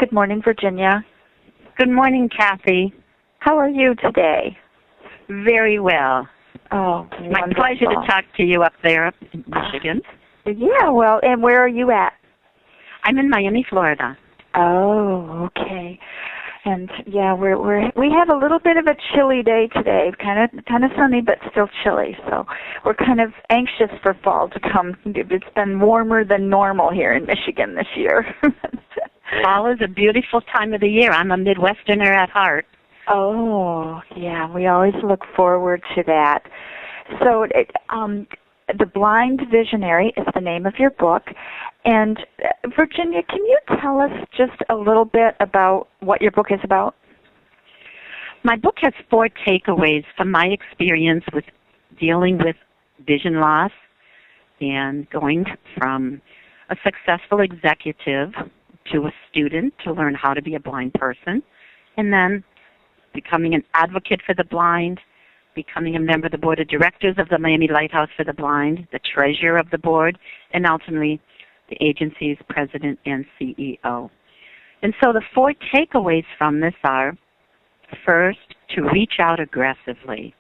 Good morning, Virginia. Good morning, Kathy. How are you today? Very well. Oh, My pleasure to talk to you up there in Michigan. Yeah, well, and where are you at? I'm in Miami, Florida. Oh, okay. And yeah, we have a little bit of a chilly day today, kind of sunny but still chilly. So we're kind of anxious for fall to come. It's been warmer than normal here in Michigan this year. Fall is a beautiful time of the year. I'm a Midwesterner at heart. Oh, yeah, we always look forward to that. So The Blind Visionary is the name of your book. And Virginia, can you tell us just a little bit about what your book is about? My book has 4 takeaways from my experience with dealing with vision loss and going from a successful executive to a student to learn how to be a blind person, and then becoming an advocate for the blind, becoming a member of the board of directors of the Miami Lighthouse for the Blind, the treasurer of the board, and ultimately the agency's president and CEO. And so the 4 takeaways from this are, first, to reach out aggressively.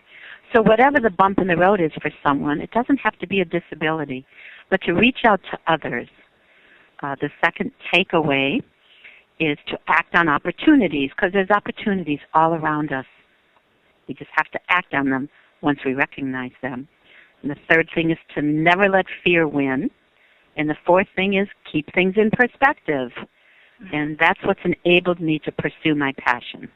So whatever the bump in the road is for someone, it doesn't have to be a disability, but to reach out to others. The second takeaway is to act on opportunities, because there's opportunities all around us. We just have to act on them once we recognize them. And the third thing is to never let fear win. And the fourth thing is keep things in perspective. And that's what's enabled me to pursue my passion.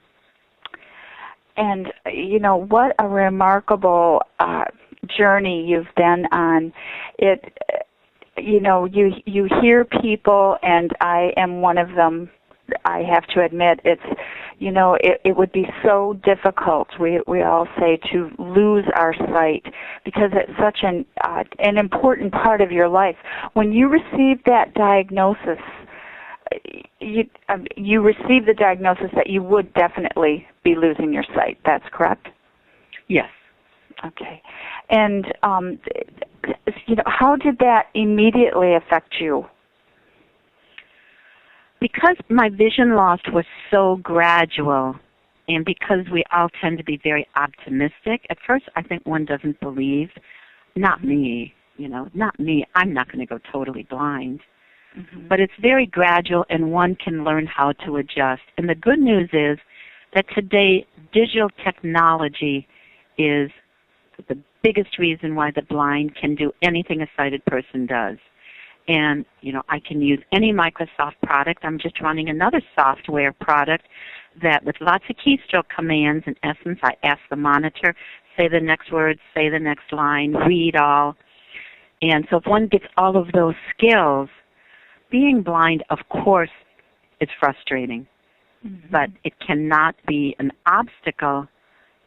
And, you know, what a remarkable journey you've been on. You hear people, and I am one of them. I have to admit, it would be so difficult, we all say, to lose our sight, because it's such an important part of your life. When you received that diagnosis, you received the diagnosis that you would definitely be losing your sight. That's correct? Yes. Okay. And, how did that immediately affect you? Because my vision loss was so gradual, and because we all tend to be very optimistic, at first I think one doesn't believe, not me, not me, I'm not going to go totally blind. Mm-hmm. But it's very gradual, and one can learn how to adjust. And the good news is that today digital technology is the biggest reason why the blind can do anything a sighted person does. And, I can use any Microsoft product. I'm just running another software product that with lots of keystroke commands, in essence, I ask the monitor, say the next word, say the next line, read all. And so if one gets all of those skills, being blind, of course, is frustrating. Mm-hmm. But it cannot be an obstacle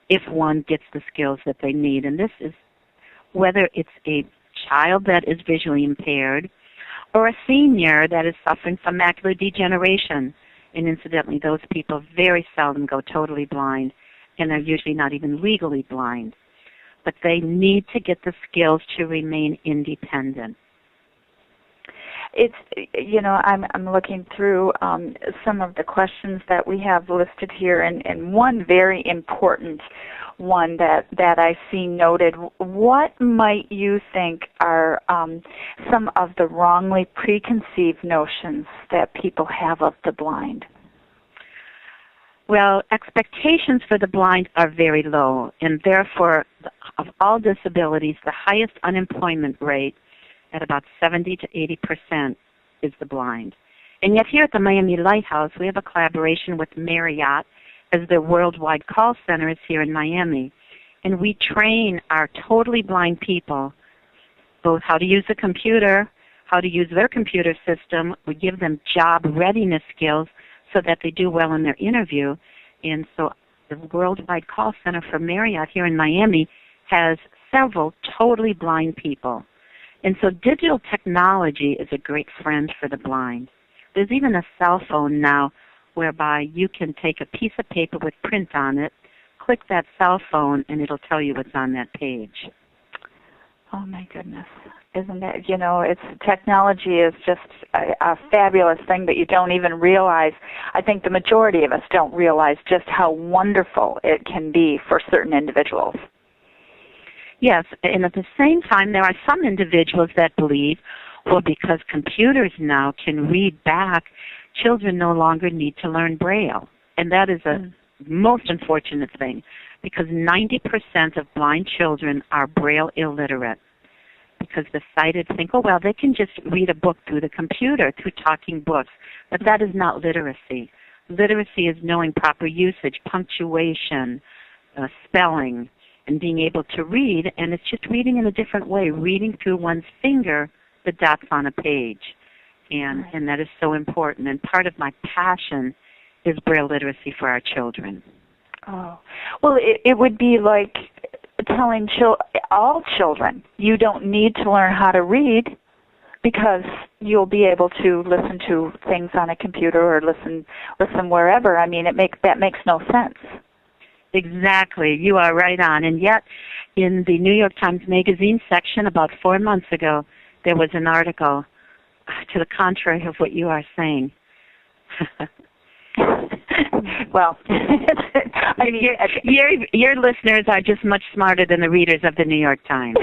if one gets the skills that they need. And this is whether it's a child that is visually impaired or a senior that is suffering from macular degeneration. And incidentally, those people very seldom go totally blind, and they're usually not even legally blind. But they need to get the skills to remain independent. It's, I'm looking through some of the questions that we have listed here, and one very important one that I see noted. What might you think are some of the wrongly preconceived notions that people have of the blind? Well, expectations for the blind are very low, and therefore, of all disabilities, the highest unemployment rate at about 70 to 80% is the blind. And yet here at the Miami Lighthouse, we have a collaboration with Marriott as their worldwide call center is here in Miami. And we train our totally blind people both how to use a computer, how to use their computer system. We give them job readiness skills so that they do well in their interview. And so the worldwide call center for Marriott here in Miami has several totally blind people. And so digital technology is a great friend for the blind. There's even a cell phone now whereby you can take a piece of paper with print on it, click that cell phone, and it'll tell you what's on that page. Oh, my goodness. Isn't it? You know, technology is just a fabulous thing that you don't even realize. I think the majority of us don't realize just how wonderful it can be for certain individuals. Yes, and at the same time, there are some individuals that believe, well, because computers now can read back, children no longer need to learn Braille. And that is a most unfortunate thing, because 90% of blind children are Braille illiterate. Because the sighted think, oh, well, they can just read a book through the computer, through talking books. But that is not literacy. Literacy is knowing proper usage, punctuation, spelling, and being able to read. And it's just reading in a different way, reading through one's finger the dots on a page. And that is so important. And part of my passion is Braille literacy for our children. Oh, well, it would be like telling all children, you don't need to learn how to read because you'll be able to listen to things on a computer or listen wherever. I mean, that makes no sense. Exactly. You are right on. And yet, in the New York Times Magazine section about 4 months ago, there was an article to the contrary of what you are saying. Well, I mean, your listeners are just much smarter than the readers of the New York Times.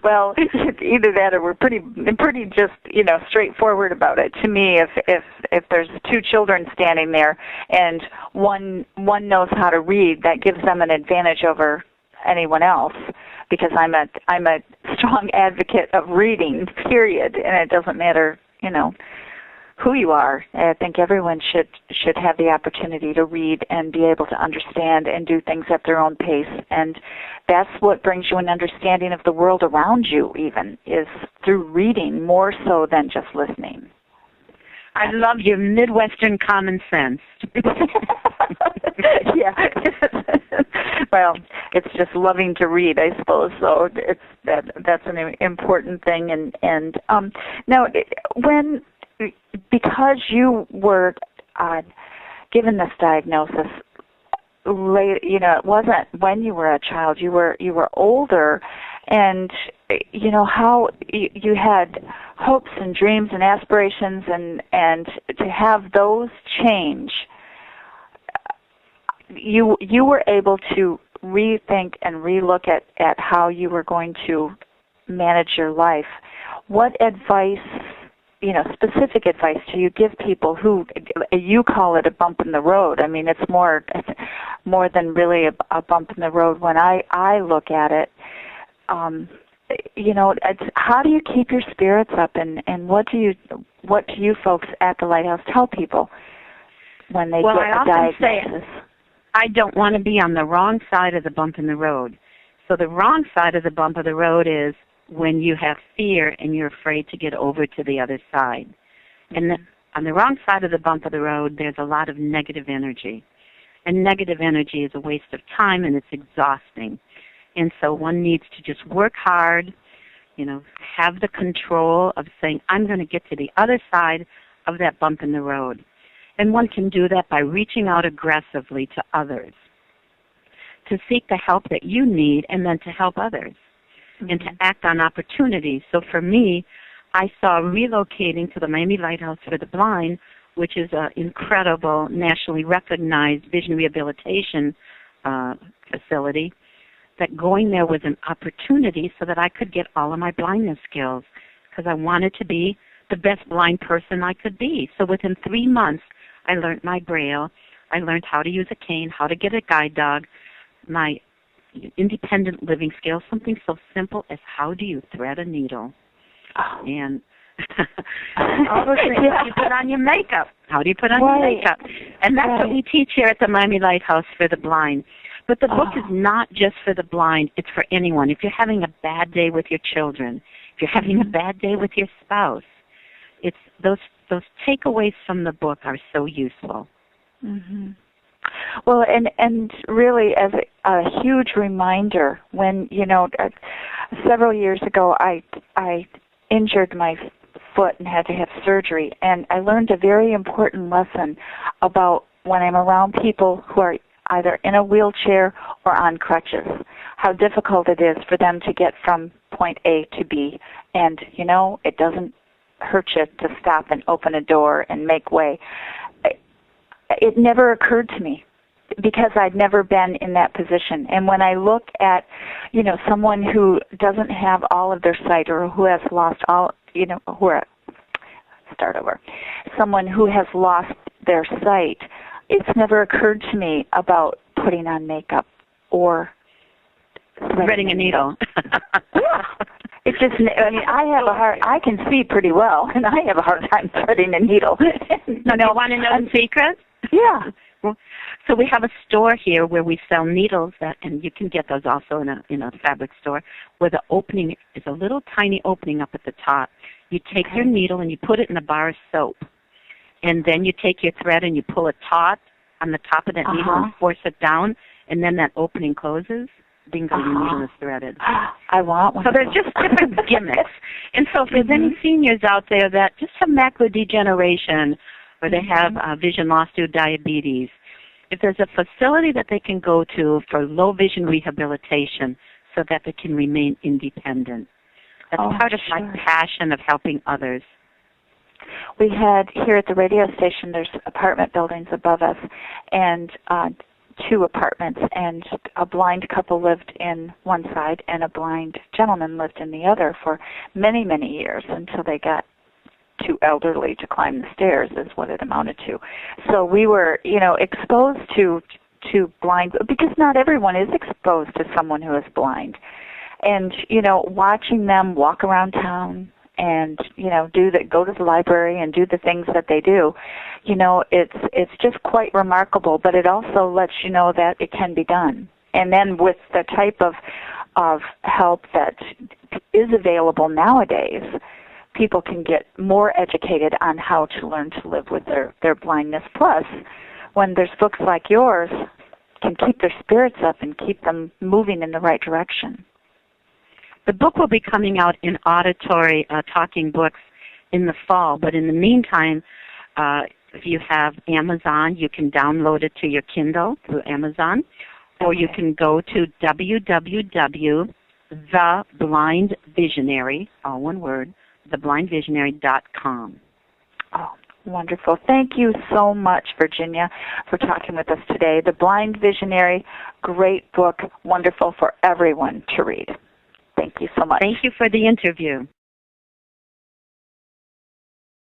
Well, either that or we're pretty just, straightforward about it. To me, if there's two children standing there and one knows how to read, that gives them an advantage over anyone else, because I'm a strong advocate of reading, period, and it doesn't matter, who you are. I think everyone should have the opportunity to read and be able to understand and do things at their own pace. And that's what brings you an understanding of the world around you, even, is through reading more so than just listening. I love your Midwestern common sense. Yeah. Well, it's just loving to read, I suppose. So that's an important thing. And now, because you were given this diagnosis late, it wasn't when you were a child. You were older, and how you had hopes and dreams and aspirations, and to have those change, you were able to rethink and relook at how you were going to manage your life. What advice, specific advice do you give people who, you call it a bump in the road? I mean, it's more than really a bump in the road when I look at it. It's, how do you keep your spirits up, and what do you folks at the Lighthouse tell people when they get a diagnosis? I don't want to be on the wrong side of the bump in the road. So the wrong side of the bump of the road is when you have fear and you're afraid to get over to the other side. And on the wrong side of the bump of the road, there's a lot of negative energy. And negative energy is a waste of time, and it's exhausting. And so one needs to just work hard, have the control of saying, I'm going to get to the other side of that bump in the road. And one can do that by reaching out aggressively to others, to seek the help that you need, and then to help others, and to act on opportunities. So for me, I saw relocating to the Miami Lighthouse for the Blind, which is an incredible, nationally recognized vision rehabilitation facility, that going there was an opportunity so that I could get all of my blindness skills, because I wanted to be the best blind person I could be. So within 3 months, I learned my Braille. I learned how to use a cane, how to get a guide dog, my independent living skills, something so simple as how do you thread a needle. Oh. And all those things. How do you put on your makeup? How do you put on your makeup? And that's what we teach here at the Miami Lighthouse for the Blind. But the book is not just for the blind. It's for anyone. If you're having a bad day with your children, if you're having a bad day with your spouse, it's those takeaways from the book are so useful. Mm-hmm. Well, and really as a huge reminder, when, several years ago I injured my foot and had to have surgery, and I learned a very important lesson about when I'm around people who are either in a wheelchair or on crutches, how difficult it is for them to get from point A to B. And, it doesn't hurt you to stop and open a door and make way. It never occurred to me because I'd never been in that position. And when I look at, someone who doesn't have all of their sight or who has lost all, someone who has lost their sight, it's never occurred to me about putting on makeup or threading a needle. Yeah. It's just, I can see pretty well, and I have a hard time threading a needle. No, do you want to know the secret? Yeah. So we have a store here where we sell needles, and you can get those also in a fabric store, where the opening is a little tiny opening up at the top. You take your needle and you put it in a bar of soap, and then you take your thread and you pull a taut on the top of that needle and force it down, and then that opening closes. Bingo, your needle is threaded. I want one. So there's just different gimmicks. And so if there's any seniors out there that just have macular degeneration or they have vision loss through diabetes, if there's a facility that they can go to for low vision rehabilitation so that they can remain independent. That's part of my passion of helping others. We had here at the radio station, there's apartment buildings above us, and 2 apartments, and a blind couple lived in one side and a blind gentleman lived in the other for many, many years until they got too elderly to climb the stairs is what it amounted to. So we were, exposed to blind, because not everyone is exposed to someone who is blind. And, watching them walk around town and, go to the library and do the things that they do, it's just quite remarkable, but it also lets you know that it can be done. And then with the type of help that is available nowadays, people can get more educated on how to learn to live with their blindness. Plus, when there's books like yours, can keep their spirits up and keep them moving in the right direction. The book will be coming out in auditory talking books in the fall, but in the meantime, if you have Amazon, you can download it to your Kindle through Amazon, or you can go to www.theblindvisionary, all one word, theblindvisionary.com. Oh, wonderful. Thank you so much, Virginia, for talking with us today. The Blind Visionary, great book, wonderful for everyone to read. Thank you so much. Thank you for the interview.